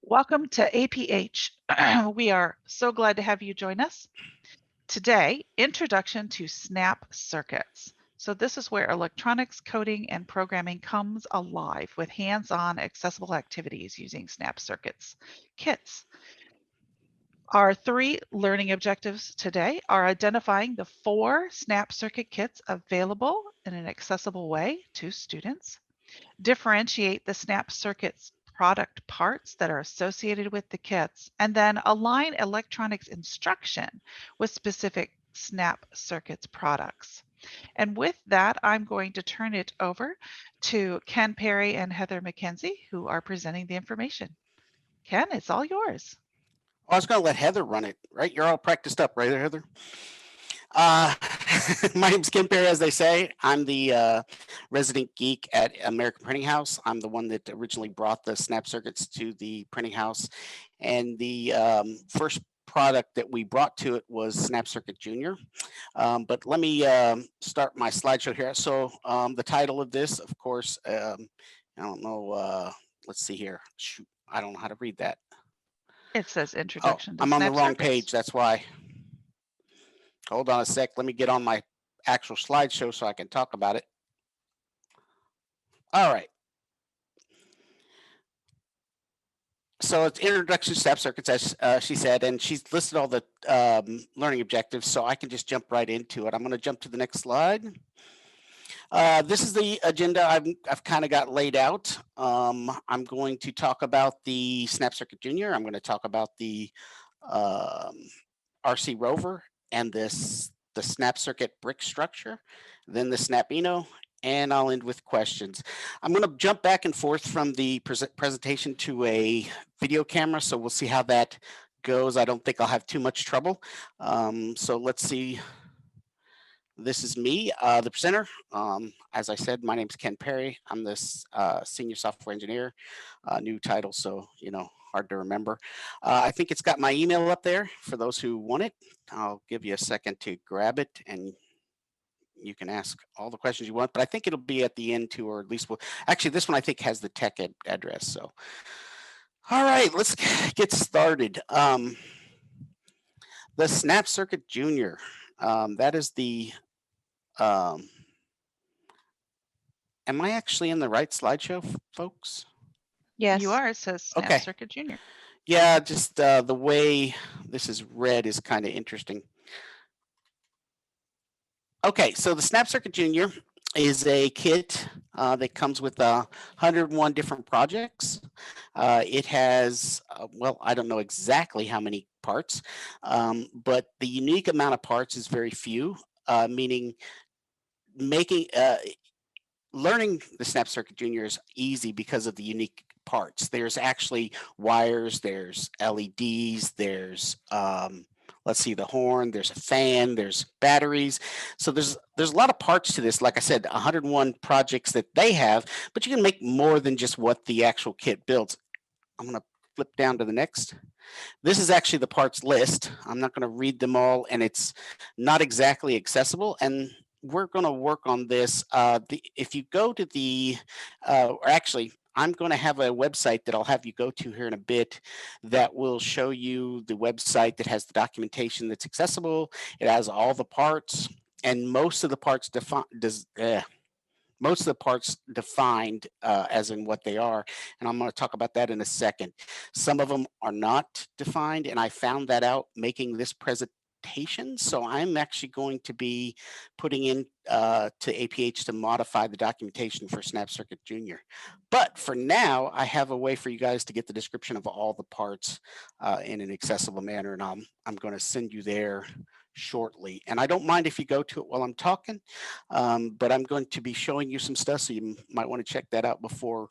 Welcome to APH. We are so glad to have you join us. Today, Introduction to Snap Circuits. So this is where electronics, coding, and programming comes alive with hands-on accessible activities using Snap Circuits kits. Our 3 learning objectives today are identifying the 4 Snap Circuit kits available in an accessible way to students, differentiate the Snap Circuits product parts that are associated with the kits, and then align electronics instruction with specific Snap Circuits products. And with that, I'm going to turn it over to Ken Perry and Heather MacKenzie, who are presenting the information. Ken, it's all yours. I was going to let Heather run it, right? You're all practiced up, right, Heather? Uh, my name's Ken Perry, as they say. I'm the resident geek at American Printing House. I'm the one that originally brought the Snap Circuits to the printing house. And the first product that we brought to it was Snap Circuit Junior. But let me start my slideshow here. So the title of this, of course, I don't know. Let's see here. Shoot, I don't know how to read that. It says Introduction to I'm on the Snap wrong Circuits. page. That's why. Hold on a sec. Let me get on my actual slideshow so I can talk about it. All right. So it's Introduction to Snap Circuits, as she said, and she's listed all the learning objectives, so I can just jump right into it. I'm going to jump to the next slide. This is the agenda I've kind of got laid out. I'm going to talk about the Snap Circuit Junior. I'm going to talk about the RC Rover and the Snap Circuit BRIC structure, then the Snapino, and I'll end with questions. I'm going to jump back and forth from the presentation to a video camera, so we'll see how that goes. I don't think I'll have too much trouble. So let's see. This is me, the presenter. As I said, my name is Ken Perry. I'm this senior software engineer, new title, so hard to remember. I think it's got my email up there for those who want it. I'll give you a second to grab it, and you can ask all the questions you want. But I think it'll be at the end too, or at least actually this one I think has the tech address. So, all right, let's get started. The Snap Circuit Junior. That is the am I actually in the right slideshow, folks? Yes. You are. It says Snap Circuit Junior. Yeah, just the way this is read is kind of interesting. Okay, so the Snap Circuit Junior is a kit that comes with 101 different projects. It has, well, I don't know exactly how many parts, but the unique amount of parts is very few, meaning learning the Snap Circuit Junior is easy because of the unique parts. There's actually wires, there's LEDs, there's let's see, the horn, there's a fan, there's batteries. So there's a lot of parts to this. Like I said, 101 projects that they have, but you can make more than just what the actual kit builds. I'm going to flip down to the next. This is actually the parts list. I'm not going to read them all, and it's not exactly accessible. And we're going to work on this. If you go to the, or actually, I'm going to have a website that I'll have you go to here in a bit that will show you the website that has the documentation that's accessible. It has all the parts, and most of the parts defined as in what they are, and I'm going to talk about that in a second. Some of them are not defined, and I found that out making this presentation. So I'm actually going to be putting in to APH to modify the documentation for Snap Circuit Junior. But for now, I have a way for you guys to get the description of all the parts in an accessible manner, and I'm going to send you there shortly. And I don't mind if you go to it while I'm talking, but I'm going to be showing you some stuff, so you might want to check that out before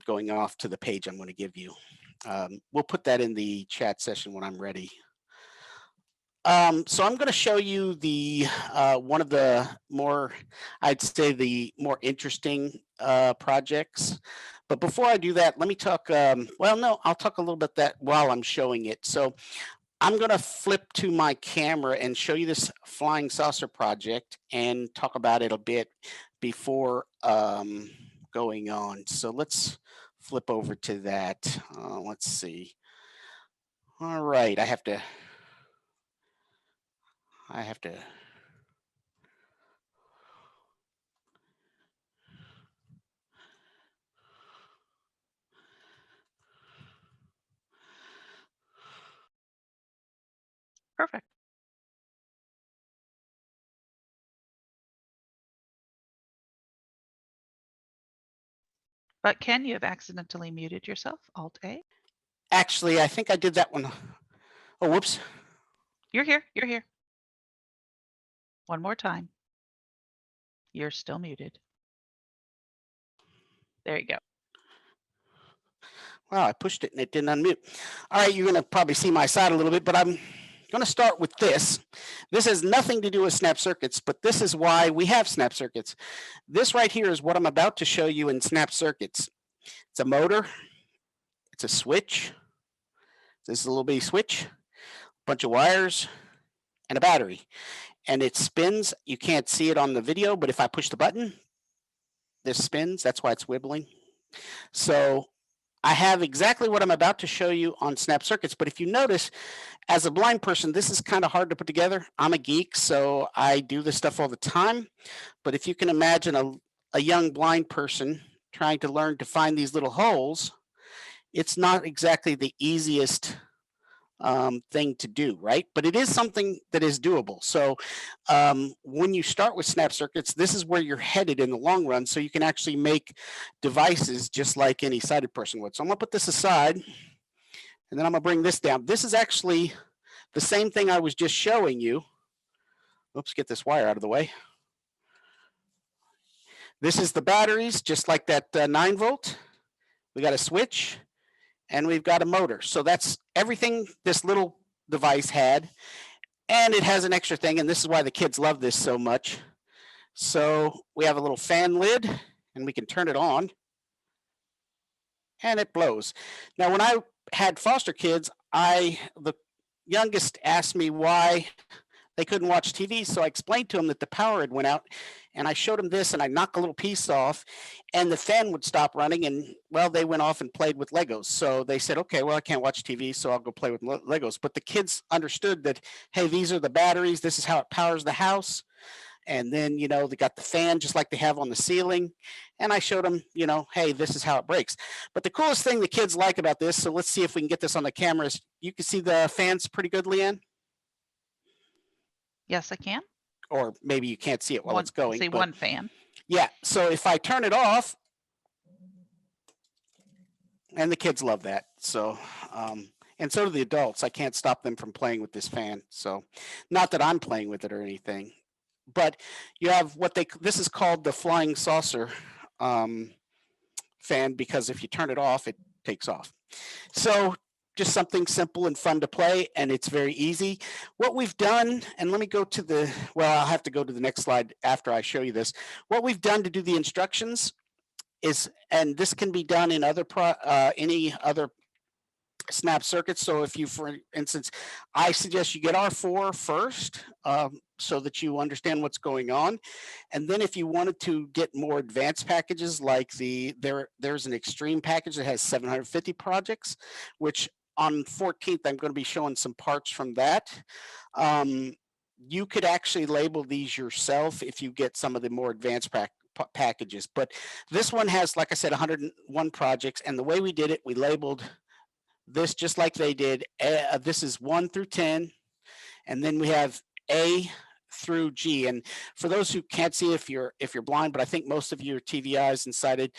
going off to the page I'm going to give you. We'll put that in the chat session when I'm ready. So I'm going to show you the one of the more, I'd say, the more interesting projects. But before I do that, let me talk. Well, no, I'll talk a little bit that while I'm showing it. So I'm going to flip to my camera and show you this flying saucer project and talk about it a bit before going on. So let's flip over to that. Let's see. All right, I have to. Perfect. But Ken, you have accidentally muted yourself. Alt-A. Actually, I think I did that one. Oh, whoops. You're here. You're here. One more time. You're still muted. There you go. Wow, I pushed it and it didn't unmute. All right, you're going to probably see my side a little bit, but I'm going to start with this. This has nothing to do with snap circuits, but this is why we have snap circuits. This right here is what I'm about to show you in snap circuits. It's a motor, it's a switch, this is a little bitty switch, a bunch of wires, and a battery. And it spins. You can't see it on the video, but if I push the button, this spins. That's why it's wibbling. So I have exactly what I'm about to show you on snap circuits, but if you notice, as a blind person, this is kind of hard to put together. I'm a geek, so I do this stuff all the time, but if you can imagine a young blind person trying to learn to find these little holes, it's not exactly the easiest thing to do, right? But it is something that is doable. So when you start with snap circuits, this is where you're headed in the long run. So you can actually make devices just like any sighted person would. So I'm gonna put this aside and then I'm gonna bring this down. This is actually the same thing I was just showing you. Oops, get this wire out of the way. This is the batteries, just like that 9-volt. We got a switch and we've got a motor. So that's everything this little device had. And it has an extra thing, and this is why the kids love this so much. So we have a little fan lid, and we can turn it on, and it blows. Now, when I had foster kids, the youngest asked me why they couldn't watch TV, so I explained to them that the power had went out, and I showed them this, and I knocked a little piece off, and the fan would stop running, and well, they went off and played with Legos. So they said, okay, well, I can't watch TV, so I'll go play with Legos. But the kids understood that, hey, these are the batteries, this is how it powers the house. And then, you know, they got the fan just like they have on the ceiling. And I showed them, you know, hey, this is how it breaks. But the coolest thing the kids like about this, so let's see if we can get this on the cameras. You can see the fans pretty good, Leanne? Yes, I can. Or maybe you can't see it while it's going. See, one fan. Yeah, so if I turn it off, and the kids love that. So, and so do the adults. I can't stop them from playing with this fan. So, not that I'm playing with it or anything, but you have this is called the flying saucer fan, because if you turn it off, it takes off. So just something simple and fun to play, and it's very easy. What we've done, and let me go to I'll have to go to the next slide after I show you this. What we've done to do the instructions is, and this can be done in any other snap circuits. So if you, for instance, I suggest you get R4 first, so that you understand what's going on. And then if you wanted to get more advanced packages, like there's an extreme package that has 750 projects, which on 14th, I'm going to be showing some parts from that. You could actually label these yourself if you get some of the more advanced packages. But this one has, like I said, 101 projects. And the way we did it, we labeled this just like they did. This is 1 through 10. And then we have A through G. And for those who can't see, if you're blind, but I think most of you are TVIs and sighted,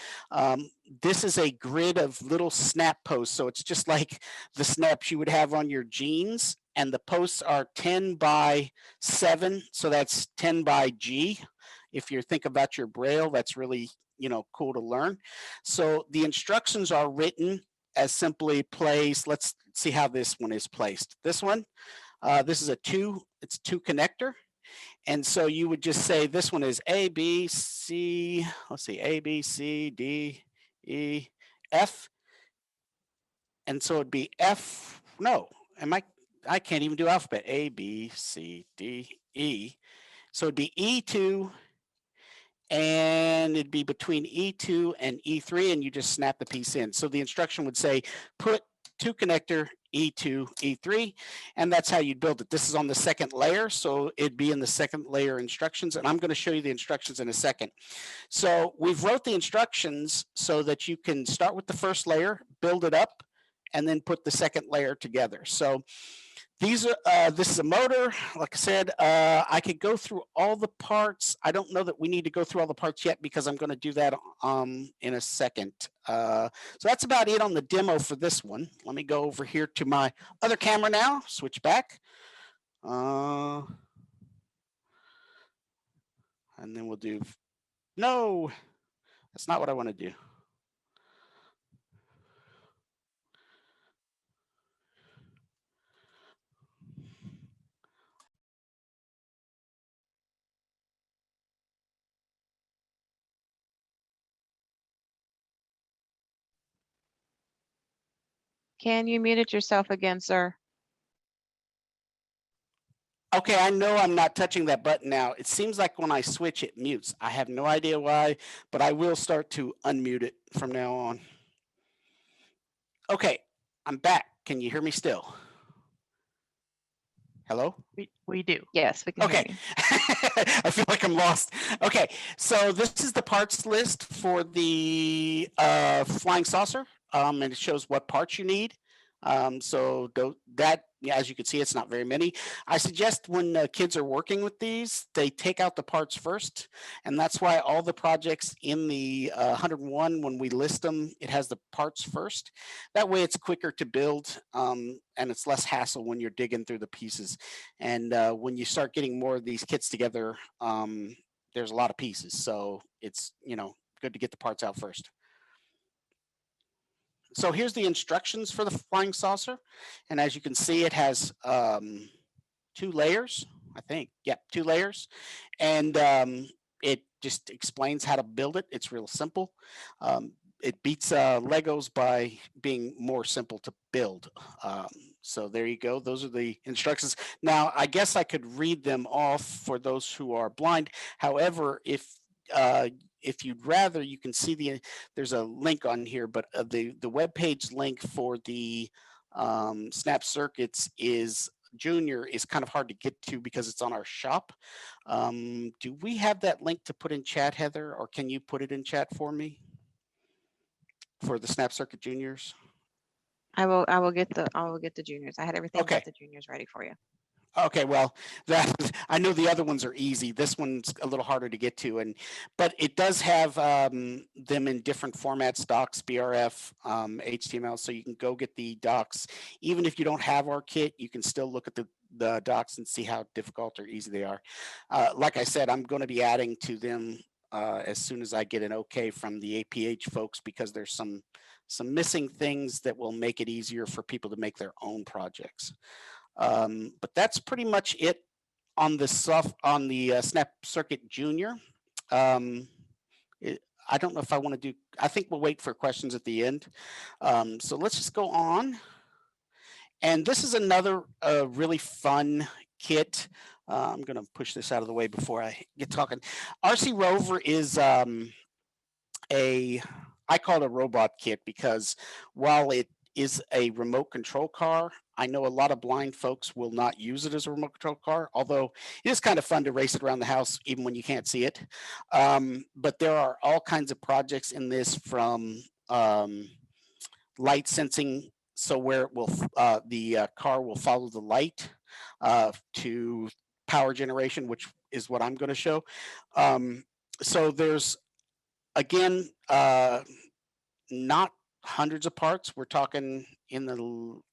this is a grid of little snap posts. So it's just like the snaps you would have on your jeans, and the posts are 10 by 7. So that's 10 by G. If you think about your Braille, that's really, cool to learn. So the instructions are written as simply place. Let's see how this one is placed. This one, this is it's 2 connector. And so you would just say this one is A, B, C, let's see, A, B, C, D, E, F. And so it'd be F, no, I can't even do alphabet. A, B, C, D, E. So it'd be E2, and it'd be between E2 and E3, and you just snap the piece in. So the instruction would say, put to connector E2, E3, and that's how you'd build it. This is on the second layer, so it'd be in the second layer instructions, and I'm going to show you the instructions in a second. So we've wrote the instructions so that you can start with the first layer, build it up, and then put the second layer together. So these are, this is a motor. Like I said, I could go through all the parts. I don't know that we need to go through all the parts yet because I'm going to do that in a second. So that's about it on the demo for this one. Let me go over here to my other camera now, switch back. And then we'll do, no, that's not what I want to do. Can you mute it yourself again, sir? Okay, I know I'm not touching that button now. It seems like when I switch, it mutes. I have no idea why, but I will start to unmute it from now on. Okay, I'm back. Can you hear me still? Hello? We do. Yes, we can hear Okay. you. I feel like I'm lost. Okay, so this is the parts list for the flying saucer, and it shows what parts you need. So that, as you can see, it's not very many. I suggest when kids are working with these, they take out the parts first, and that's why all the projects in the 101, when we list them, it has the parts first. That way it's quicker to build, and it's less hassle when you're digging through the pieces. And when you start getting more of these kits together, there's a lot of pieces, so it's, you know, good to get the parts out first. So here's the instructions for the flying saucer. And as you can see, it has 2 layers, I think. Yep, 2 layers. And it just explains how to build it. It's real simple. It beats Legos by being more simple to build. So there you go. Those are the instructions. Now, I guess I could read them off for those who are blind. However, if you'd rather, you can see there's a link on here, but the web page link for the Snap Circuits is Junior is kind of hard to get to because it's on our shop. Do we have that link to put in chat, Heather, or can you put it in chat for me for the Snap Circuit Juniors? I will get the juniors. I had everything Okay. but the juniors ready for you. Okay, well, I know the other ones are easy. This one's a little harder to get to, but it does have them in different formats: docs, BRF, HTML. So you can go get the docs. Even if you don't have our kit, you can still look at the docs and see how difficult or easy they are. Like I said, I'm going to be adding to them as soon as I get an okay from the APH folks, because there's some missing things that will make it easier for people to make their own projects. But that's pretty much it on the Snap Circuit Junior. I don't know if I want to do, I think we'll wait for questions at the end. So let's just go on. And this is another really fun kit. I'm going to push this out of the way before I get talking. RC Rover is I call it a robot kit because while it is a remote control car, I know a lot of blind folks will not use it as a remote control car, although it is kind of fun to race it around the house even when you can't see it. But there are all kinds of projects in this, from light sensing, so where it will the car will follow the light, to power generation, which is what I'm going to show. So there's, again, not hundreds of parts. We're talking in the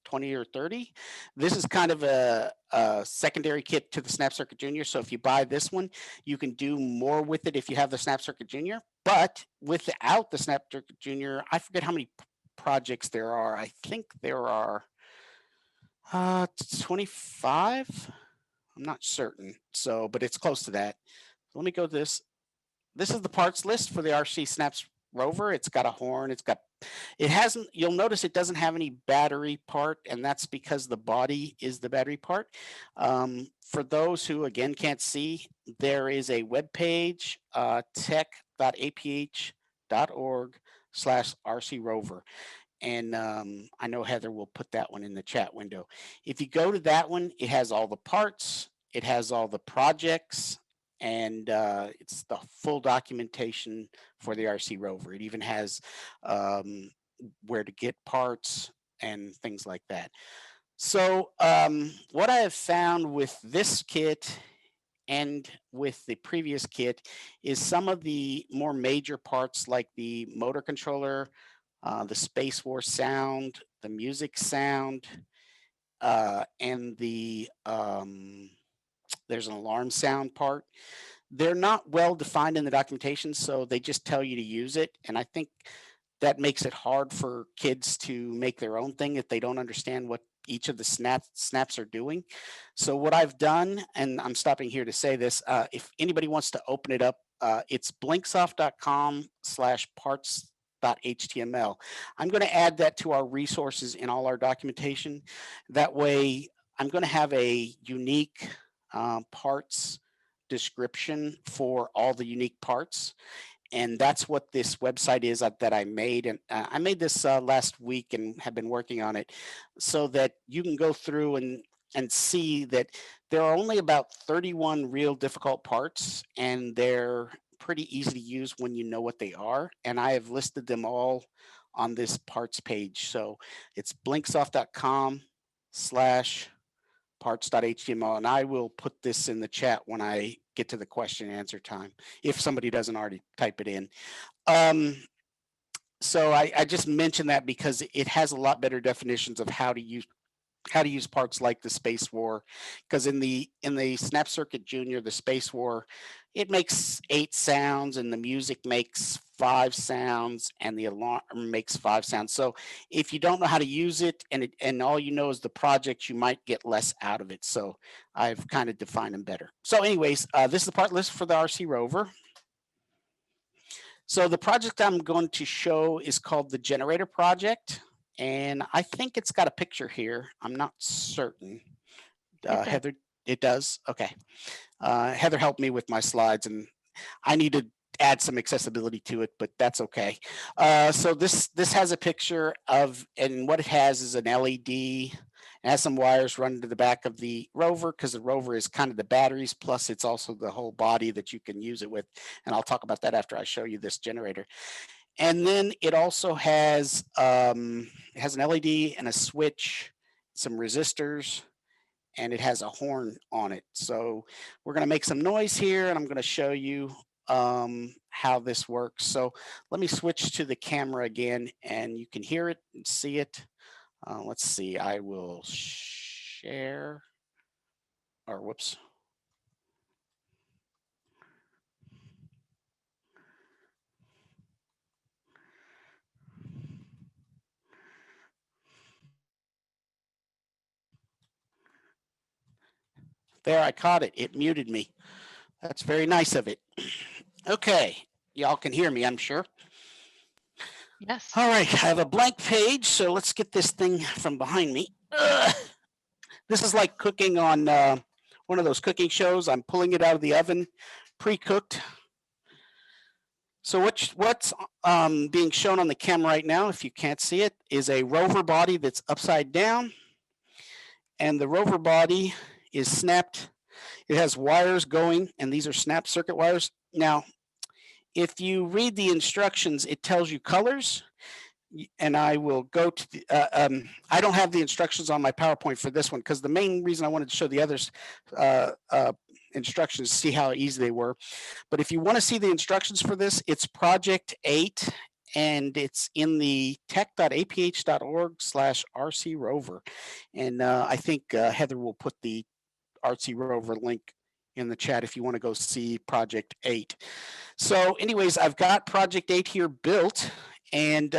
20 or 30. This is kind of a secondary kit to the Snap Circuit Junior. So if you buy this one, you can do more with it if you have the Snap Circuit Junior. But without the Snap Circuit Junior, I forget how many projects there are. I think there are 25. I'm not certain. So, but it's close to that. Let me go to this. This is the parts list for the RC Rover. It's got a horn. It hasn't, you'll notice it doesn't have any battery part, and that's because the body is the battery part. For those who, again, can't see, there is a web page, tech.aph.org/RC Rover. And I know Heather will put that one in the chat window. If you go to that one, it has all the parts, it has all the projects, and it's the full documentation for the RC Rover. It even has where to get parts and things like that. So what I have found with this kit and with the previous kit is some of the more major parts like the motor controller, the Space War sound, the music sound, and there's an alarm sound part. They're not well defined in the documentation, so they just tell you to use it. And I think that makes it hard for kids to make their own thing if they don't understand what each of the snaps are doing. So what I've done, and I'm stopping here to say this, if anybody wants to open it up, it's blinksoft.com/parts.html. I'm going to add that to our resources in all our documentation. That way, I'm going to have a unique parts description for all the unique parts. And that's what this website is that I made. And I made this last week and have been working on it so that you can go through and see that there are only about 31 real difficult parts, and they're pretty easy to use when you know what they are. And I have listed them all on this parts page. So it's blinksoft.com/parts.html, and I will put this in the chat when I get to the question and answer time, if somebody doesn't already type it in. So I just mentioned that because it has a lot better definitions of how to use parts like the Space War, because in the Snap Circuit Junior, the Space War, it makes 8 sounds, and the music makes 5 sounds, and the alarm makes 5 sounds. So if you don't know how to use it, and all you know is the project, you might get less out of it. So I've kind of defined them better. So anyways, this is the part list for the RC Rover. So the project I'm going to show is called the Generator Project. And I think it's got a picture here. I'm not certain. Heather, it does? Okay. Heather helped me with my slides, and I need to add some accessibility to it, but that's okay. So this has a picture of, and what it has is an LED. It has some wires running to the back of the Rover, because the Rover is kind of the batteries, plus it's also the whole body that you can use it with. And I'll talk about that after I show you this generator. And then it also has an LED and a switch, some resistors, and it has a horn on it. So we're going to make some noise here, and I'm going to show you how this works. So let me switch to the camera again, and you can hear it and see it. Let's see, I will share, or whoops. There, I caught it. It muted me. That's very nice of it. Okay, y'all can hear me, I'm sure. Yes. All right, I have a blank page, so let's get this thing from behind me. This is like cooking on one of those cooking shows. I'm pulling it out of the oven, pre-cooked. So what's being shown on the camera right now, if you can't see it, is a Rover body that's upside down. And the Rover body is snapped. It has wires going, and these are snap circuit wires. Now, if you read the instructions, it tells you colors. And I will go to the, I don't have the instructions on my PowerPoint for this one, because the main reason I wanted to show the others instructions, see how easy they were. But if you want to see the instructions for this, it's Project 8, and it's in the tech.aph.org/RC Rover. And I think Heather will put the RC Rover link in the chat if you want to go see Project 8. So anyways, I've got Project 8 here built, and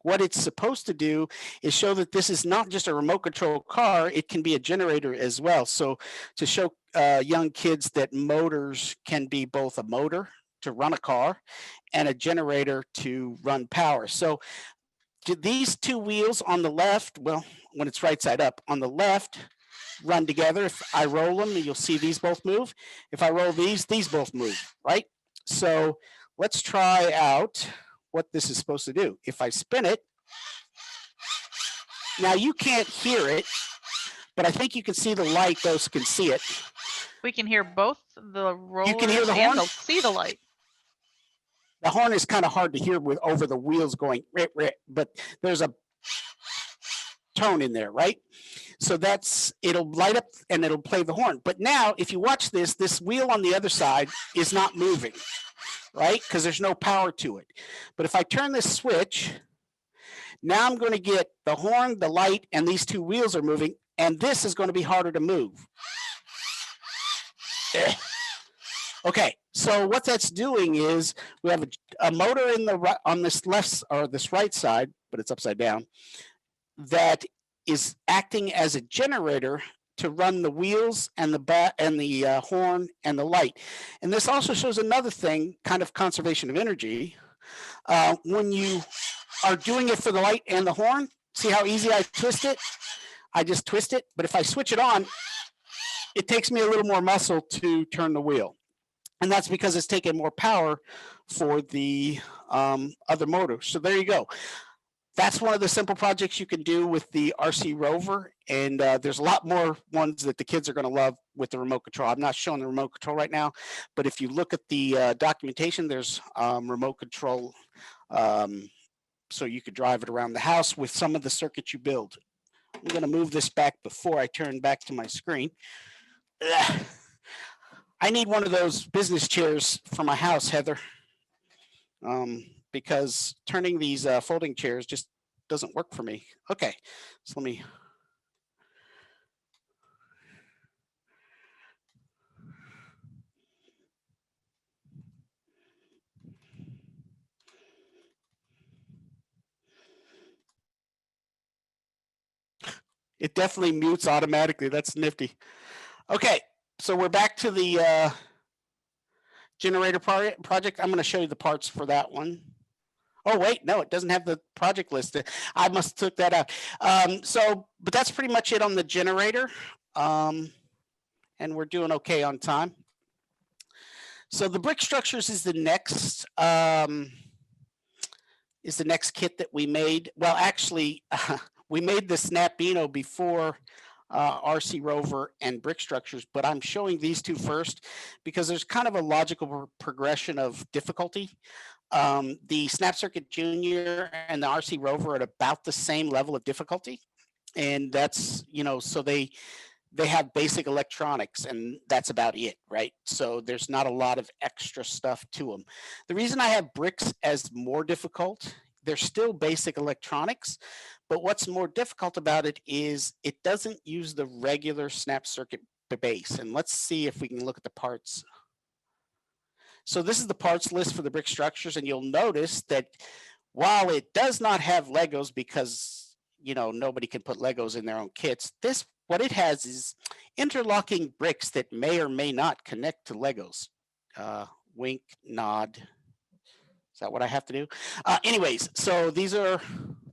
what it's supposed to do is show that this is not just a remote control car, it can be a generator as well. So to show young kids that motors can be both a motor to run a car and a generator to run power. So these two wheels on the left, well, when it's right side up, on the left run together. If I roll them, you'll see these both move. If I roll these both move, right? So let's try out what this is supposed to do. If I spin it, now you can't hear it, but I think you can see the light, those can see it. We can hear both the rollers You can hear the and horn? see the light. The horn is kind of hard to hear with over the wheels going, but there's a tone in there, right? So it'll light up and it'll play the horn. But now if you watch this wheel on the other side is not moving, right? Because there's no power to it. But if I turn this switch, now I'm going to get the horn, the light, and these two wheels are moving, and this is going to be harder to move. Okay, so what that's doing is we have a motor on this left or this right side, but it's upside down, that is acting as a generator to run the wheels and the horn and the light. And this also shows another thing, kind of conservation of energy. When you are doing it for the light and the horn, see how easy I twist it? I just twist it, but if I switch it on, it takes me a little more muscle to turn the wheel. And that's because it's taking more power for the other motor. So there you go. That's one of the simple projects you can do with the RC Rover. And there's a lot more ones that the kids are going to love with the remote control. I'm not showing the remote control right now, but if you look at the documentation, there's remote control. So you could drive it around the house with some of the circuits you build. I'm going to move this back before I turn back to my screen. Ugh. I need one of those business chairs for my house, Heather, because turning these folding chairs just doesn't work for me. Okay, so let me. It definitely mutes automatically. That's nifty. Okay, so we're back to the generator project. I'm going to show you the parts for that one. Oh, wait, no, it doesn't have the project list. I must have took that out. But that's pretty much it on the generator. And we're doing okay on time. So the BRIC structures is the next kit that we made. Well, actually, we made the Snapino before RC Rover and BRIC structures, but I'm showing these two first because there's kind of a logical progression of difficulty. The Snap Circuit Junior and the RC Rover are at about the same level of difficulty, and that's, so they have basic electronics, and that's about it, right? So there's not a lot of extra stuff to them. The reason I have BRICs as more difficult, they're still basic electronics, but what's more difficult about it is it doesn't use the regular Snap Circuit base. And let's see if we can look at the parts. So this is the parts list for the BRIC structures, and you'll notice that while it does not have Legos because nobody can put Legos in their own kits, what it has is interlocking bricks that may or may not connect to Legos. Wink, nod. Is that what I have to do? Anyways, so these are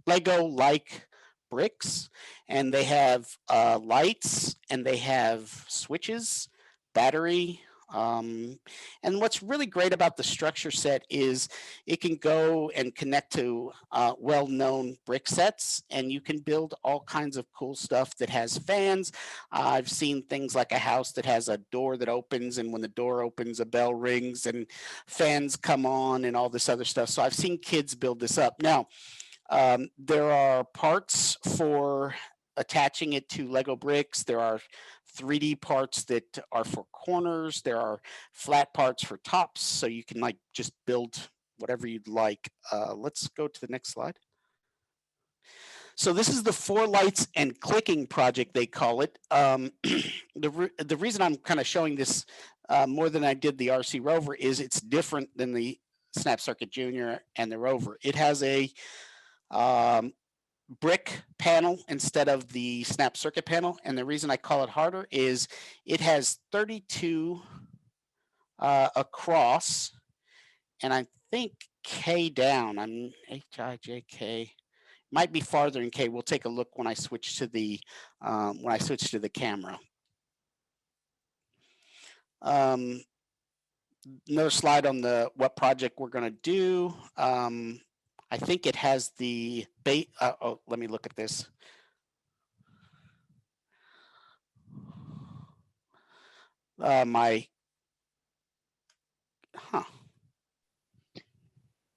Lego-like bricks, and they have lights, and they have switches, battery. And what's really great about the structure set is it can go and connect to well-known brick sets, and you can build all kinds of cool stuff that has fans. I've seen things like a house that has a door that opens, and when the door opens, a bell rings and fans come on and all this other stuff. So I've seen kids build this up. Now, there are parts for attaching it to Lego bricks. There are 3D parts that are for corners. There are flat parts for tops, so you can just build whatever you'd like. Let's go to the next slide. So this is the 4 lights and clicking project, they call it. The reason I'm kind of showing this more than I did the RC Rover is it's different than the Snap Circuit Junior and the Rover. It has a brick panel instead of the Snap Circuit panel, and the reason I call it harder is it has 32 across and I think K down. I'm HIJK. Might be farther in K. We'll take a look when I switch to the camera. Another slide on the what project we're going to do. I think it has the bait. Oh, let me look at this.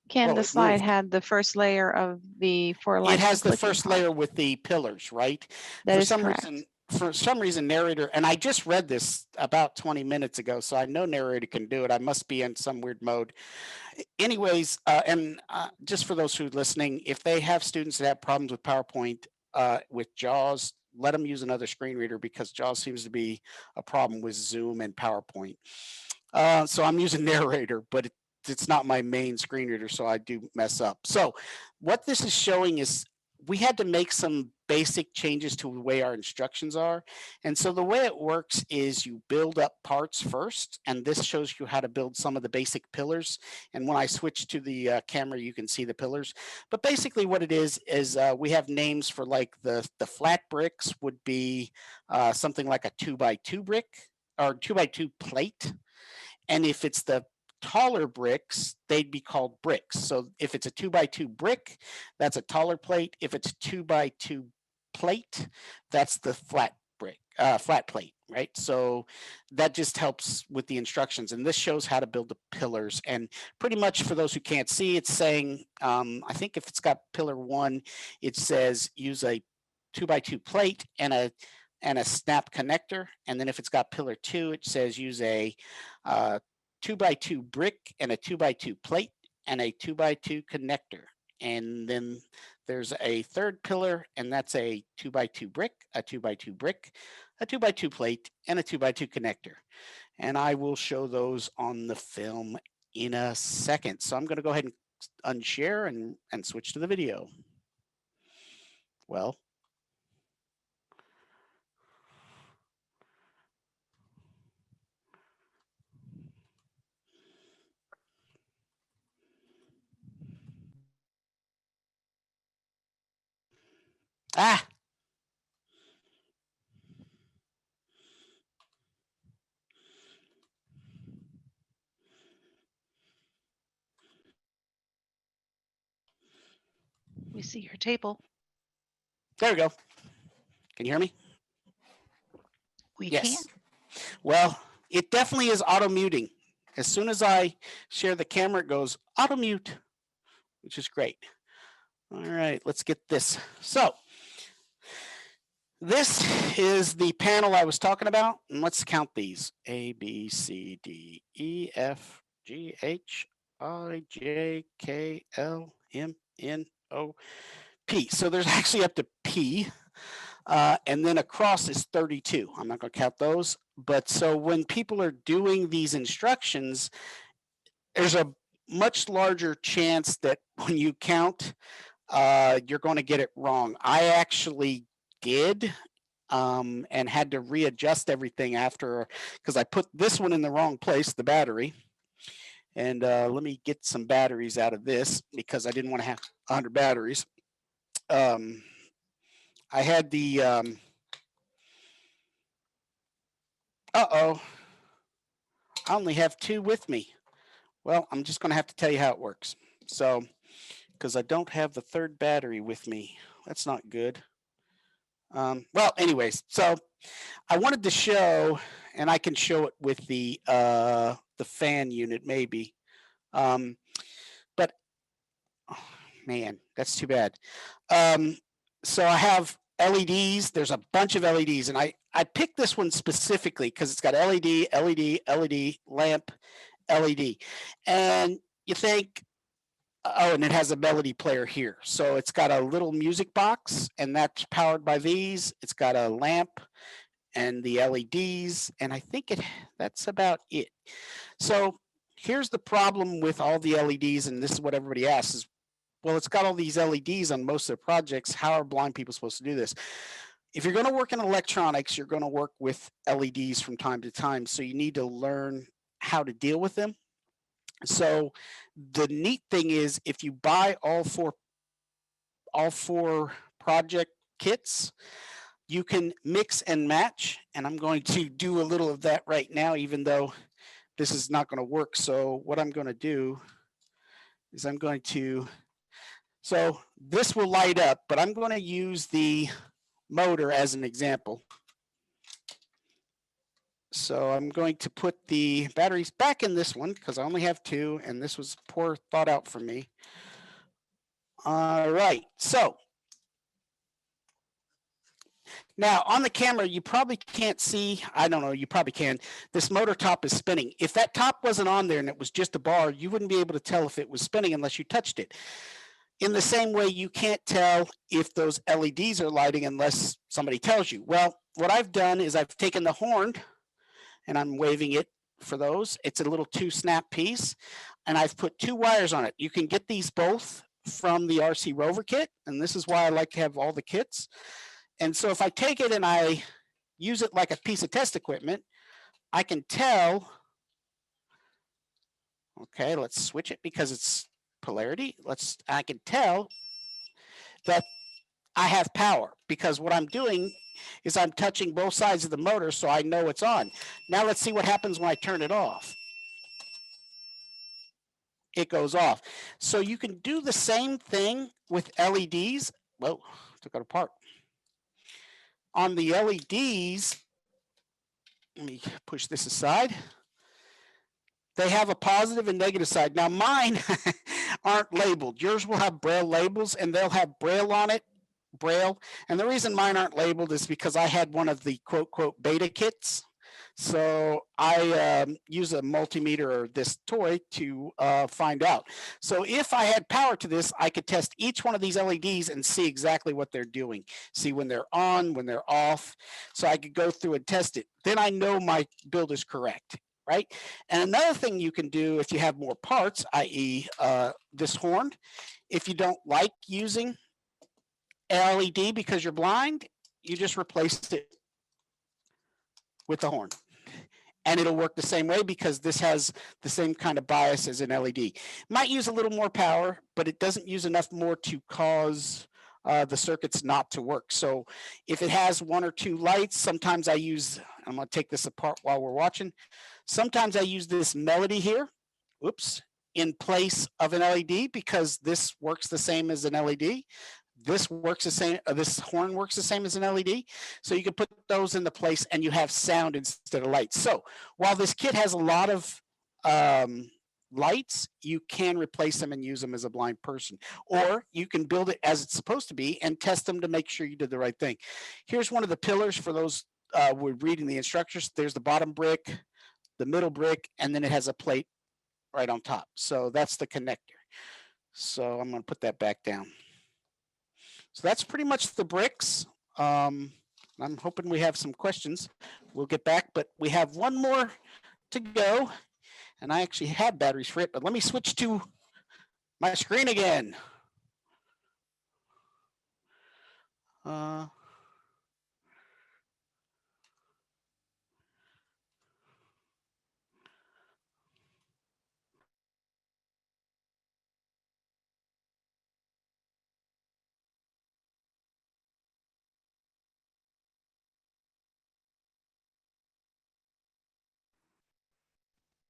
Ken, Oh, the it slide moved. had the first layer of the four lights. It has the clicking first part. layer with the pillars, right? That is correct. For some reason, narrator, and I just read this about 20 minutes ago, so I know narrator can do it. I must be in some weird mode. Anyways, just for those who are listening, if they have students that have problems with PowerPoint, with JAWS, let them use another screen reader, because JAWS seems to be a problem with Zoom and PowerPoint. So I'm using narrator, but it's not my main screen reader, so I do mess up. So what this is showing is we had to make some basic changes to the way our instructions are. And so the way it works is you build up parts first, and this shows you how to build some of the basic pillars. And when I switch to the camera, you can see the pillars. But basically what it is we have names for, like, the flat bricks would be something like a 2x2 brick or 2x2 plate. And if it's the taller bricks, they'd be called bricks. So if it's a 2x2 brick, that's a taller plate. If it's a 2x2 plate, that's the flat brick, flat plate, right? So that just helps with the instructions. And this shows how to build the pillars. And pretty much, for those who can't see, it's saying, I think if it's got pillar 1, it says use a 2x2 plate and a snap connector. And then if it's got pillar 2, it says use a 2x2 brick and a 2x2 plate and a 2x2 connector. And then there's a third pillar, and that's a 2x2 brick, a 2x2 brick, a 2x2 plate, and a 2x2 connector. And I will show those on the film in a second. So I'm going to go ahead and unshare and switch to the video. Well, We see your table. there we go. Can you hear me? We Yes. can. Well, it definitely is auto muting. As soon as I share the camera, it goes auto mute, which is great. All right, let's get this. So this is the panel I was talking about, and let's count these: A, B, C, D, E, F, G, H, I, J, K, L, M, N, O, P. So there's actually up to P. And then across is 32. I'm not going to count those. But so when people are doing these instructions, there's a much larger chance that when you count, you're going to get it wrong. I actually did, and had to readjust everything after, because I put this one in the wrong place, the battery. And let me get some batteries out of this, because I didn't want to have 100 batteries. I had the uh-oh, I only have 2 with me. Well, I'm just going to have to tell you how it works. So, because I don't have the third battery with me. That's not good. Well, anyways, so I wanted to show, and I can show it with the fan unit maybe. But, oh, man, that's too bad. So I have LEDs. There's a bunch of LEDs, and I picked this one specifically because it's got LED, LED, LED, lamp, LED. And you think, oh, and it has a melody player here. So it's got a little music box, and that's powered by these. It's got a lamp and the LEDs, and I think that's about it. So here's the problem with all the LEDs, and this is what everybody asks is, well, it's got all these LEDs on most of the projects. How are blind people supposed to do this? If you're going to work in electronics, you're going to work with LEDs from time to time. So you need to learn how to deal with them. So the neat thing is if you buy all four project kits, you can mix and match. And I'm going to do a little of that right now, even though this is not going to work. So what I'm going to do is so this will light up, but I'm going to use the motor as an example. So I'm going to put the batteries back in this one because I only have two, and this was poor thought out for me. All right, so now on the camera, you probably can't see, I don't know, you probably can. This motor top is spinning. If that top wasn't on there and it was just a bar, you wouldn't be able to tell if it was spinning unless you touched it. In the same way, you can't tell if those LEDs are lighting unless somebody tells you. Well, what I've done is I've taken the horn and I'm waving it for those. It's a little 2-snap piece, and I've put 2 wires on it. You can get these both from the RC Rover kit, and this is why I like to have all the kits. And so if I take it and I use it like a piece of test equipment, I can tell, okay, let's switch it because it's polarity. I can tell that I have power because what I'm doing is I'm touching both sides of the motor so I know it's on. Now let's see what happens when I turn it off. It goes off. So you can do the same thing with LEDs. Whoa, took it apart. On the LEDs, let me push this aside. They have a positive and negative side. Now mine aren't labeled. Yours will have Braille labels and they'll have Braille on it. Braille. And the reason mine aren't labeled is because I had one of the quote, quote, beta kits. So I use a multimeter or this toy to find out. So if I had power to this, I could test each one of these LEDs and see exactly what they're doing. See when they're on, when they're off. So I could go through and test it. Then I know my build is correct, right? And another thing you can do if you have more parts, i.e. This horn, if you don't like using LED because you're blind, you just replace it with the horn. And it'll work the same way because this has the same kind of bias as an LED. Might use a little more power, but it doesn't use enough more to cause the circuits not to work. So if it has 1 or 2 lights, sometimes I use, I'm going to take this apart while we're watching. Sometimes I use this melody here, whoops, in place of an LED because this works the same as an LED. This works the same, this horn works the same as an LED. So you can put those into place and you have sound instead of lights. So while this kit has a lot of lights, you can replace them and use them as a blind person. Or you can build it as it's supposed to be and test them to make sure you did the right thing. Here's one of the pillars for those we're reading the instructors. There's the bottom brick, the middle brick, and then it has a plate right on top. So that's the connector. So I'm going to put that back down. So that's pretty much the bricks. I'm hoping we have some questions. We'll get back, but we have one more to go. And I actually had batteries for it, but let me switch to my screen again.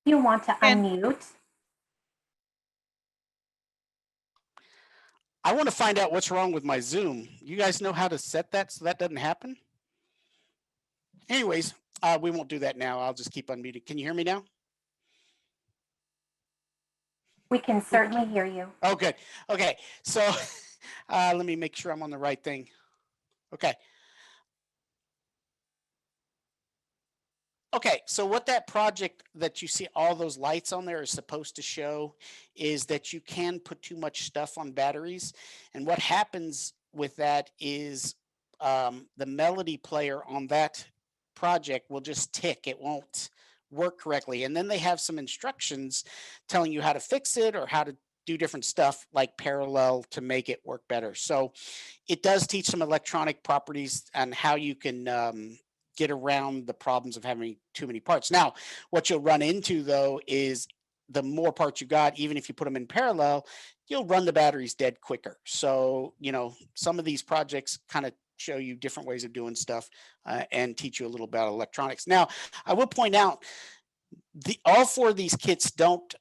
You want to unmute. I want to find out what's wrong with my Zoom. You guys know how to set that so that doesn't happen? Anyways, we won't do that now. I'll just keep unmuted. Can you hear me now? We can certainly hear you. Oh, good. Okay, so let me make sure I'm on the right thing. Okay. Okay, so what that project that you see all those lights on there is supposed to show is that you can put too much stuff on batteries. And what happens with that is the melody player on that project will just tick. It won't work correctly. And then they have some instructions telling you how to fix it or how to do different stuff like parallel to make it work better. So it does teach some electronic properties and how you can get around the problems of having too many parts. Now, what you'll run into though is the more parts you got, even if you put them in parallel, you'll run the batteries dead quicker. So, you know, some of these projects kind of show you different ways of doing stuff and teach you a little about electronics. Now, I will point out all four of these kits don't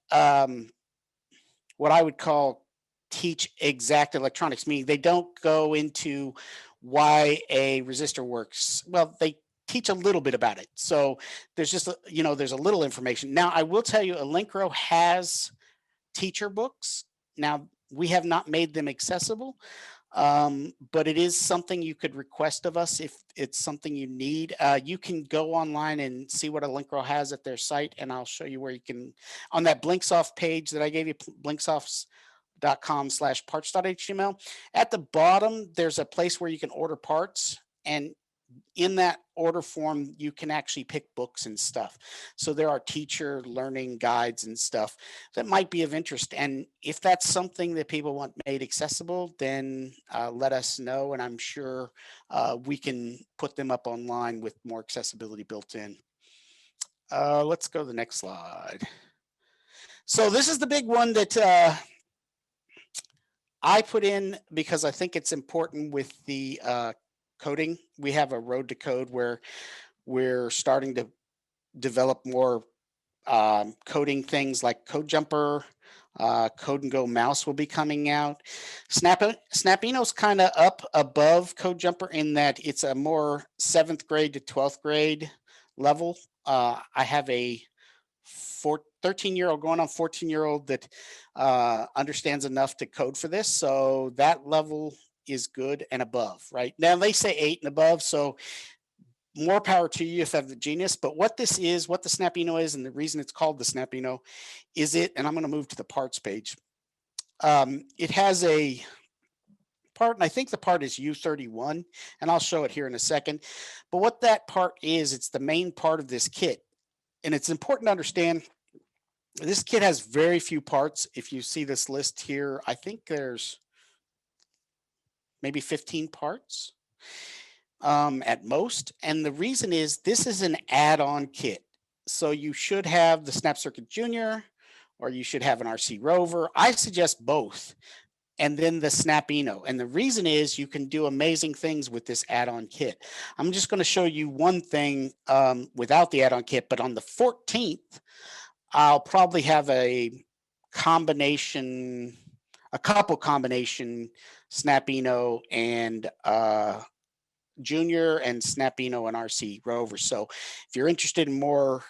what I would call teach exact electronics, meaning they don't go into why a resistor works. Well, they teach a little bit about it. So there's just, you know, there's a little information. Now, I will tell you, Elenco has teacher books. Now, we have not made them accessible, but it is something you could request of us if it's something you need. You can go online and see what Elenco has at their site, and I'll show you where you can, on that Blinksoft page that I gave you, blinksoft.com/parts.html. At the bottom, there's a place where you can order parts, and in that order form, you can actually pick books and stuff. So there are teacher learning guides and stuff that might be of interest. And if that's something that people want made accessible, then let us know. And I'm sure we can put them up online with more accessibility built in. Let's go to the next slide. So this is the big one that I put in because I think it's important with the coding. We have a road to code where we're starting to develop more coding things like Code Jumper, Code and Go Mouse will be coming out. Snapino's kind of up above Code Jumper in that it's a more 7th grade to 12th grade level. I have a 13-year-old going on 14-year-old that understands enough to code for this. So that level is good and above, right? Now they say 8 and above, so more power to you if you have the genius. But what this is, what the Snapino is, and the reason it's called the Snapino is and I'm going to move to the parts page. It has a part, and I think the part is U31, and I'll show it here in a second. But what that part is, it's the main part of this kit. And it's important to understand this kit has very few parts. If you see this list here, I think there's maybe 15 parts at most. And the reason is this is an add-on kit. So you should have the Snap Circuit Junior, or you should have an RC Rover. I suggest both. And then the Snapino. And the reason is you can do amazing things with this add-on kit. I'm just going to show you one thing without the add-on kit, but on the 14th, I'll probably have a couple combination Snapino and Junior, and Snapino and RC Rover. So if you're interested in more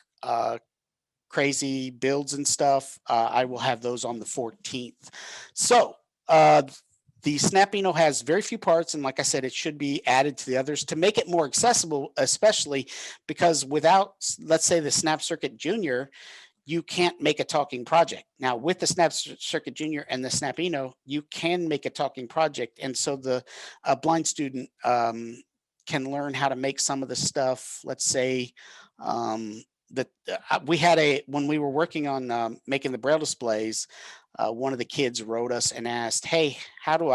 crazy builds and stuff, I will have those on the 14th. So the Snapino has very few parts, and like I said, it should be added to the others to make it more accessible, especially because without, let's say, the Snap Circuit Junior, you can't make a talking project. Now with the Snap Circuit Junior and the Snapino, you can make a talking project. And so the blind student can learn how to make some of the stuff. Let's say that we had when we were working on making the Braille displays, one of the kids wrote us and asked, hey, how do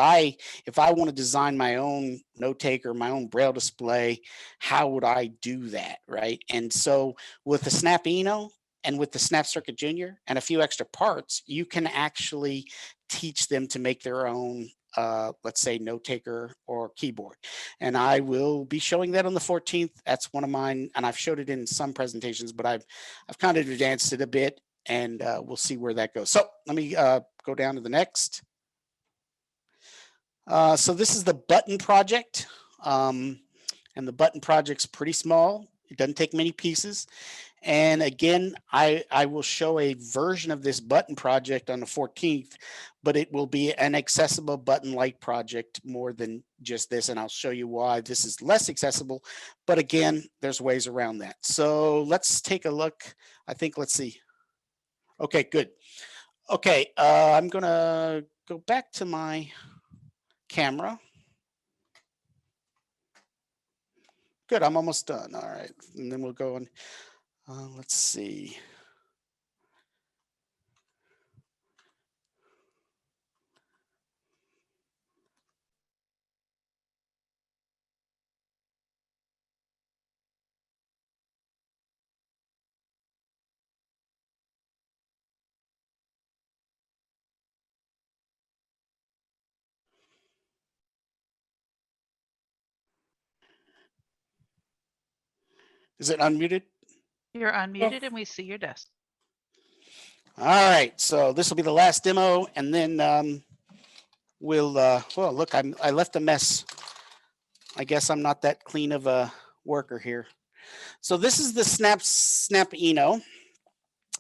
if I want to design my own note taker, my own Braille display, how would I do that, right? And so with the Snapino and with the Snap Circuit Junior and a few extra parts, you can actually teach them to make their own, let's say, note taker or keyboard. And I will be showing that on the 14th. That's one of mine, and I've showed it in some presentations, but I've kind of advanced it a bit, and we'll see where that goes. So let me go down to the next. So this is the button project, and the button project's pretty small. It doesn't take many pieces. And again, I will show a version of this button project on the 14th, but it will be an accessible button light project more than just this. And I'll show you why this is less accessible. But again, there's ways around that. So let's take a look. I think, let's see. Okay, good. Okay, I'm going to go back to my camera. Good, I'm almost done. All right, and then we'll go on. Let's see. Is it unmuted? You're unmuted Yes. and we see your desk. All right, so this will be the last demo, and then we'll, well, look, I left a mess. I guess I'm not that clean of a worker here. So this is the Snapino.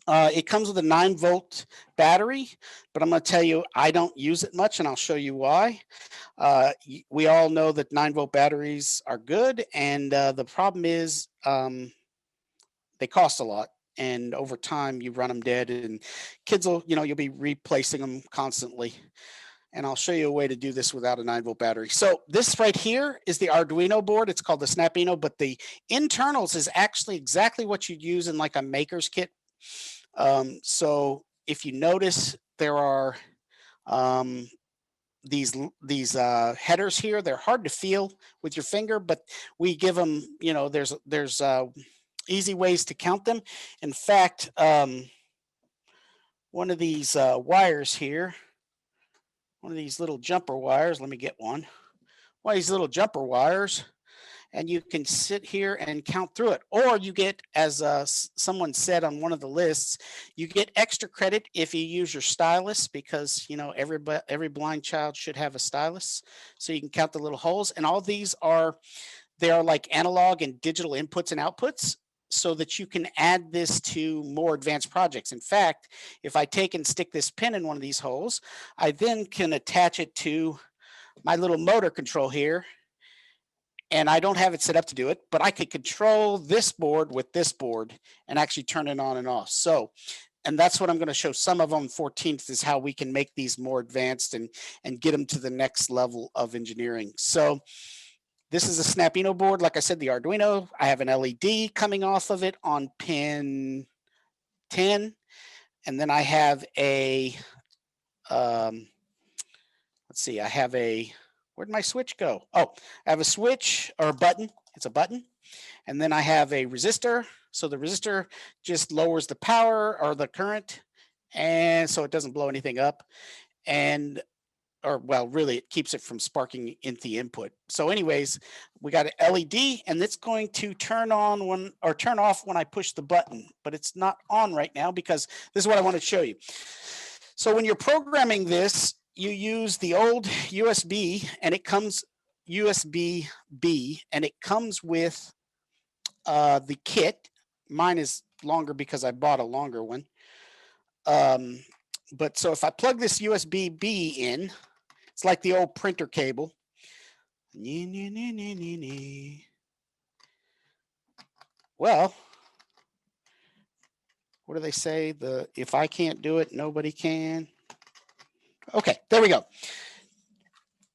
It comes with a 9-volt battery, but I'm going to tell you, I don't use it much, and I'll show you why. We all know that 9-volt batteries are good, and the problem is they cost a lot. And over time, you run them dead, and kids will, you'll be replacing them constantly. And I'll show you a way to do this without a 9-volt battery. So this right here is the Arduino board. It's called the Snapino, but the internals is actually exactly what you'd use in like a maker's kit. So if you notice, there are these headers here. They're hard to feel with your finger, but we give them, there's easy ways to count them. In fact, one of these wires here, one of these little jumper wires, let me get one of these little jumper wires, and you can sit here and count through it. Or you get, as someone said on one of the lists, you get extra credit if you use your stylus, because every blind child should have a stylus, so you can count the little holes. And all these they are like analog and digital inputs and outputs, so that you can add this to more advanced projects. In fact, if I take and stick this pin in one of these holes, I then can attach it to my little motor control here. And I don't have it set up to do it, but I could control this board with this board and actually turn it on and off. So, and that's what I'm going to show some of on 14th, is how we can make these more advanced and get them to the next level of engineering. So this is a Snapino board. Like I said, the Arduino, I have an LED coming off of it on pin 10. And then I have a, let's see, I have a, where'd my switch go? Oh, I have a switch or a button. It's a button. And then I have a resistor. So the resistor just lowers the power or the current, and so it doesn't blow anything up. And well, really, it keeps it from sparking into the input. So anyways, we got an LED, and it's going to turn on or turn off when I push the button, but it's not on right now because this is what I want to show you. So when you're programming this, you use the old USB, and it comes USB-B, and it comes with the kit. Mine is longer because I bought a longer one. But so if I plug this USB-B in, it's like the old printer cable. Well, what do they say? If I can't do it, nobody can. Okay, there we go.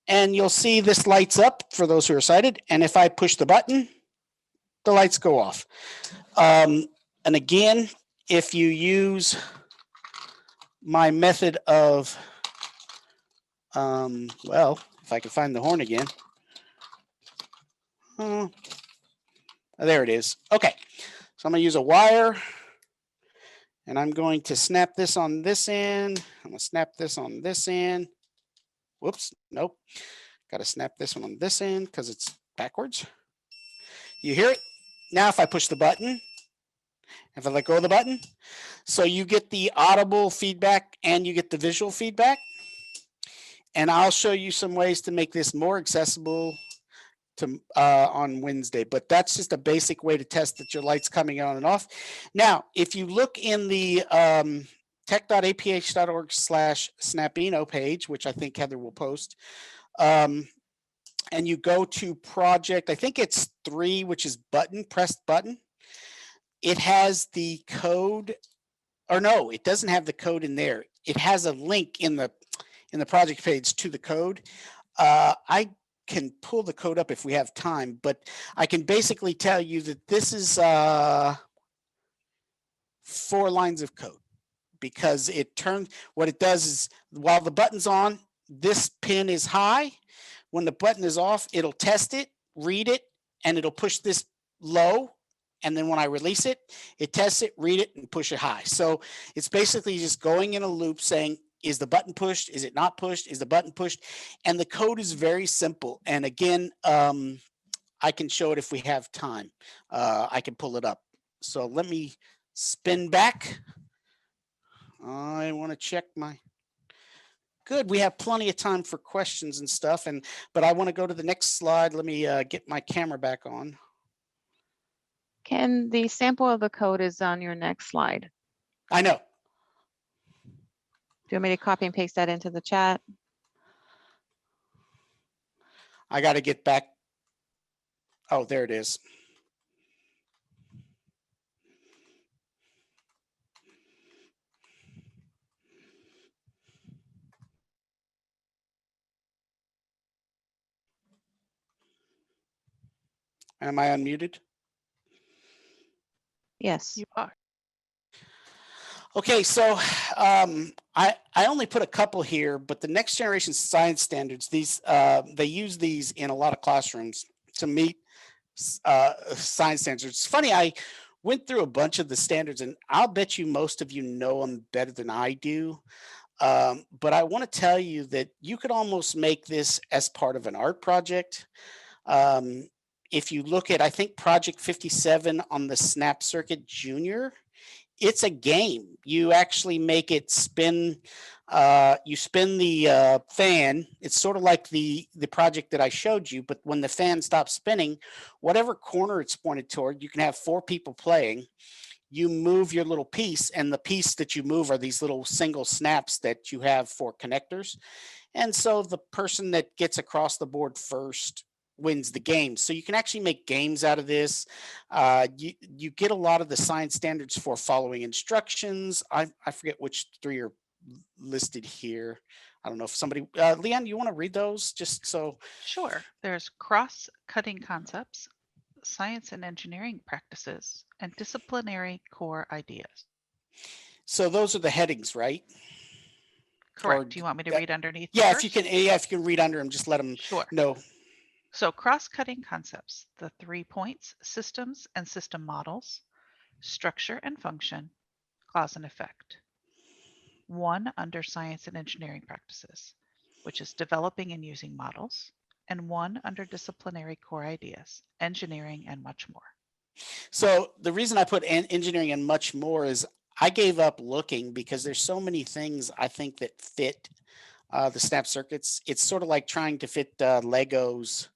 And you'll see this lights up for those who are sighted. And if I push the button, the lights go off. And again, if you use my method of, well, if I can find the horn again. Oh, there it is. Okay, so I'm going to use a wire, and I'm going to snap this on this end. I'm going to snap this on this end. Whoops, nope. Got to snap this one on this end because it's backwards. You hear it? Now if I push the button, if I let go of the button, so you get the audible feedback and you get the visual feedback. And I'll show you some ways to make this more accessible to on Wednesday, but that's just a basic way to test that your light's coming on and off. Now, if you look in the tech.aph.org/Snapino page, which I think Heather will post, and you go to project, I think it's 3, which is pressed button. It has the code, or no, it doesn't have the code in there. It has a link in the project page to the code. I can pull the code up if we have time, but I can basically tell you that this is 4 lines of code, because what it does is, while the button's on, this pin is high. When the button is off, it'll test it, read it, and it'll push this low. And then when I release it, it tests it, read it, and push it high. So it's basically just going in a loop saying, is the button pushed? Is it not pushed? Is the button pushed? And the code is very simple. And again, I can show it if we have time. I can pull it up. So let me spin back. I want to check my. Good, we have plenty of time for questions and stuff, but I want to go to the next slide. Let me get my camera back on. Ken, the sample of the code is on your next slide. I know. Do you want me to copy and paste that into the chat? I got to get back. Oh, there it is. Am I unmuted? Yes. You are. Okay, so I only put a couple here, but the next generation science standards, these they use these in a lot of classrooms to meet science standards. It's funny, I went through a bunch of the standards, and I'll bet you most of you know them better than I do. But I want to tell you that you could almost make this as part of an art project. If you look at, I think, Project 57 on the Snap Circuit Junior, it's a game. You actually make it spin. You spin the fan. It's sort of like the project that I showed you, but when the fan stops spinning, whatever corner it's pointed toward, you can have 4 people playing. You move your little piece, and the piece that you move are these little single snaps that you have for connectors. And so the person that gets across the board first wins the game. So you can actually make games out of this. You get a lot of the science standards for following instructions. I forget which 3 are listed here. I don't know if somebody, Leanne, you want to read those just so? Sure. There's cross-cutting concepts, science and engineering practices, and disciplinary core ideas. So those are the headings, right? Correct. Do you want me to read underneath? Yeah, first? if you can read under them, just let them Sure. know. So cross-cutting concepts, the 3 points, systems and system models, structure and function, cause and effect. 1 under science and engineering practices, which is developing and using models, and 1 under disciplinary core ideas, engineering and much more. So the reason I put engineering and much more is I gave up looking because there's so many things I think that fit the Snap circuits. It's sort of like trying to fit Legos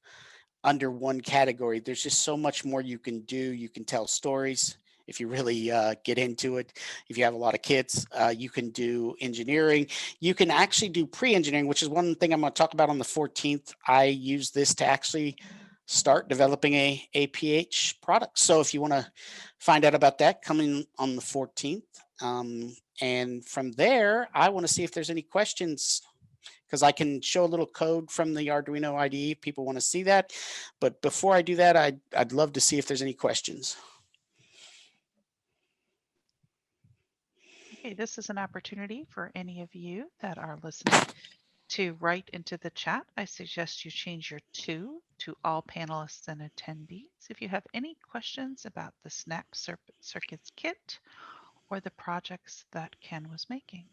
under one category. There's just so much more you can do. You can tell stories if you really get into it. If you have a lot of kids, you can do engineering. You can actually do pre-engineering, which is one thing I'm going to talk about on the 14th. I use this to actually start developing a APH product. So if you want to find out about that, coming on the 14th. And from there, I want to see if there's any questions, because I can show a little code from the Arduino IDE if people want to see that. But before I do that, I'd love to see if there's any questions. Okay, this is an opportunity for any of you that are listening to write into the chat. I suggest you change your to all panelists and attendees. If you have any questions about the Snap Circuits kit or the projects that Ken was making.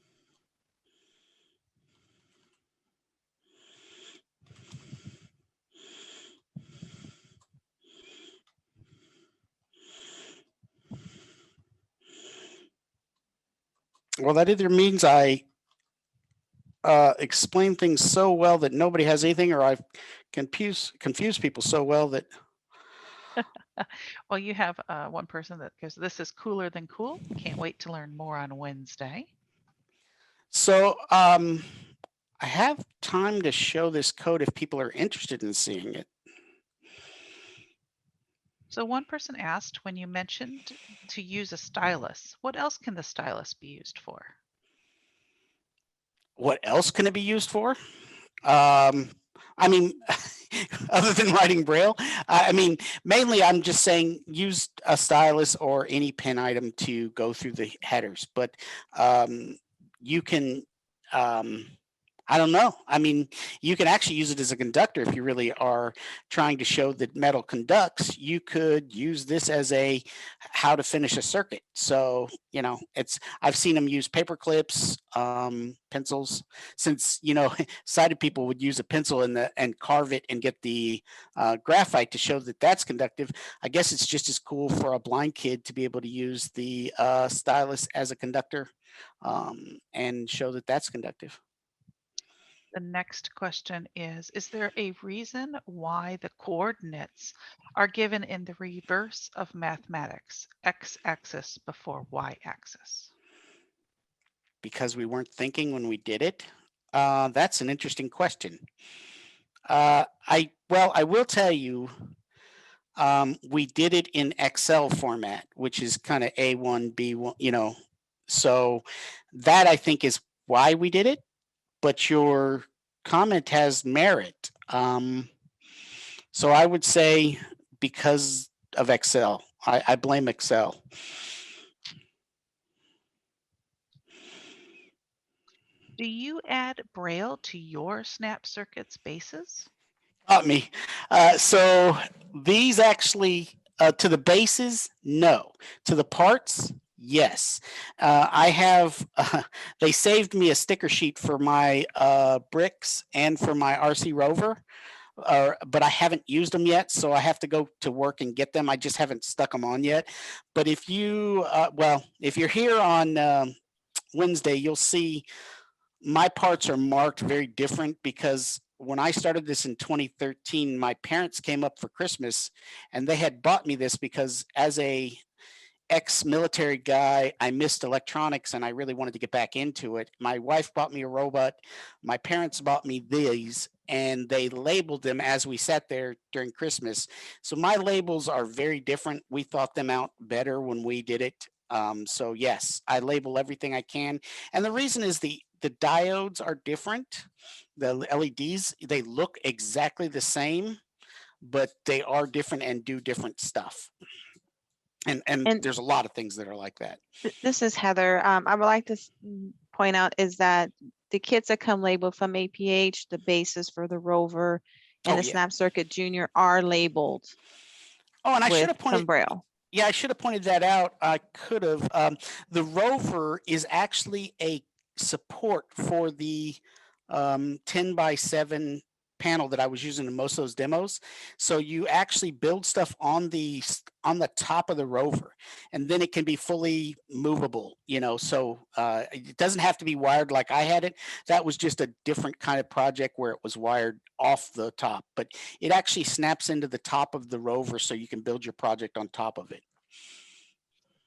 Well, that either means I explain things so well that nobody has anything, or I've confused people so well that. Well, you have one person that goes, this is cooler than cool. Can't wait to learn more on Wednesday. So I have time to show this code if people are interested in seeing it. So one person asked, when you mentioned to use a stylus, what else can the stylus be used for? What else can it be used for? I mean, other than writing Braille, I mean, mainly I'm just saying use a stylus or any pen item to go through the headers, but you can, I don't know. I mean, you can actually use it as a conductor if you really are trying to show that metal conducts. You could use this as a how to finish a circuit. So, you know, I've seen them use paper clips, pencils, since, you know, sighted people would use a pencil and carve it and get the graphite to show that that's conductive. I guess it's just as cool for a blind kid to be able to use the stylus as a conductor and show that that's conductive. The next question is there a reason why the coordinates are given in the reverse of mathematics, x-axis before y-axis? Because we weren't thinking when we did it? That's an interesting question. I will tell you, we did it in Excel format, which is kind of A1, B1, you know. So that I think is why we did it. But your comment has merit. So I would say because of Excel. I blame Excel. Do you add Braille to your Snap Circuits bases? Not me. So these actually, to the bases, no. To the parts, yes. I have, they saved me a sticker sheet for my BRICs and for my RC Rover. But I haven't used them yet, so I have to go to work and get them. I just haven't stuck them on yet. But if you, if you're here on Wednesday, you'll see my parts are marked very different because when I started this in 2013, my parents came up for Christmas and they had bought me this because as a ex-military guy, I missed electronics and I really wanted to get back into it. My wife bought me a robot. My parents bought me these and they labeled them as we sat there during Christmas. So my labels are very different. We thought them out better when we did it. So yes, I label everything I can. And the reason is the diodes are different. The LEDs, they look exactly the same, but they are different and do different stuff. And And there's a lot of things that are like that. this is Heather. I would like to point out is that the kits that come labeled from APH, the bases for the Rover and Oh, the yeah. Snap Circuit Junior are labeled Oh, and I should with have pointed. some Braille. Yeah, I should have pointed that out. I could have. The Rover is actually a support for the 10 by 7 panel that I was using in most of those demos. So you actually build stuff on the top of the Rover, and then it can be fully movable. You know, so it doesn't have to be wired like I had it. That was just a different kind of project where it was wired off the top, but it actually snaps into the top of the Rover, so you can build your project on top of it.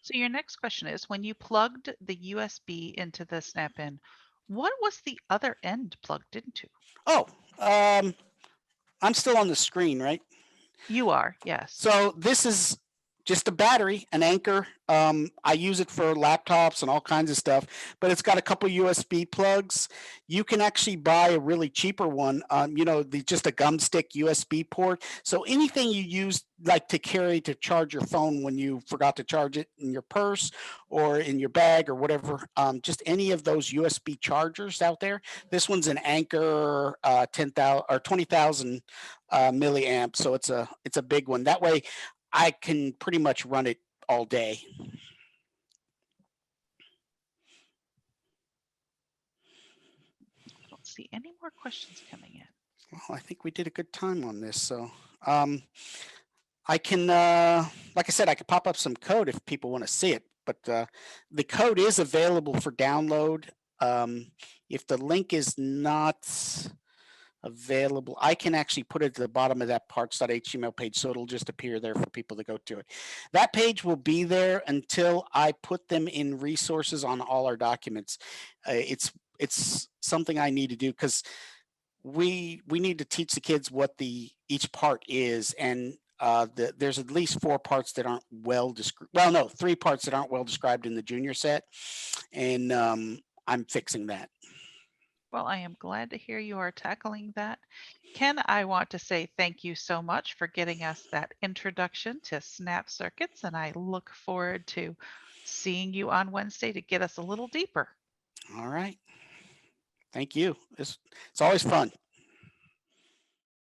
So your next question is, when you plugged the USB into the Snap-in, what was the other end plugged into? Oh, I'm still on the screen, right? You are, yes. So this is just a battery, an anchor. I use it for laptops and all kinds of stuff, but it's got a couple USB plugs. You can actually buy a really cheaper one, you know, just a gum stick USB port. So anything you use like to carry to charge your phone when you forgot to charge it in your purse or in your bag or whatever, just any of those USB chargers out there. This one's an Anchor 10,000 or 20,000 milliamp, so it's a big one. That way I can pretty much run it all day. I don't see any more questions coming in. Well, I think we did a good time on this. So I can, like I said, I could pop up some code if people want to see it, but the code is available for download. If the link is not available, I can actually put it at the bottom of that parts.html page, so it'll just appear there for people to go to it. That page will be there until I put them in resources on all our documents. It's something I need to do because we need to teach the kids what each part is, and there's at least 4 parts that aren't well described. Well, no, 3 parts that aren't well described in the junior set, and I'm fixing that. Well, I am glad to hear you are tackling that. Ken, I want to say thank you so much for getting us that introduction to Snap Circuits, and I look forward to seeing you on Wednesday to get us a little deeper. All right. Thank you. It's always fun.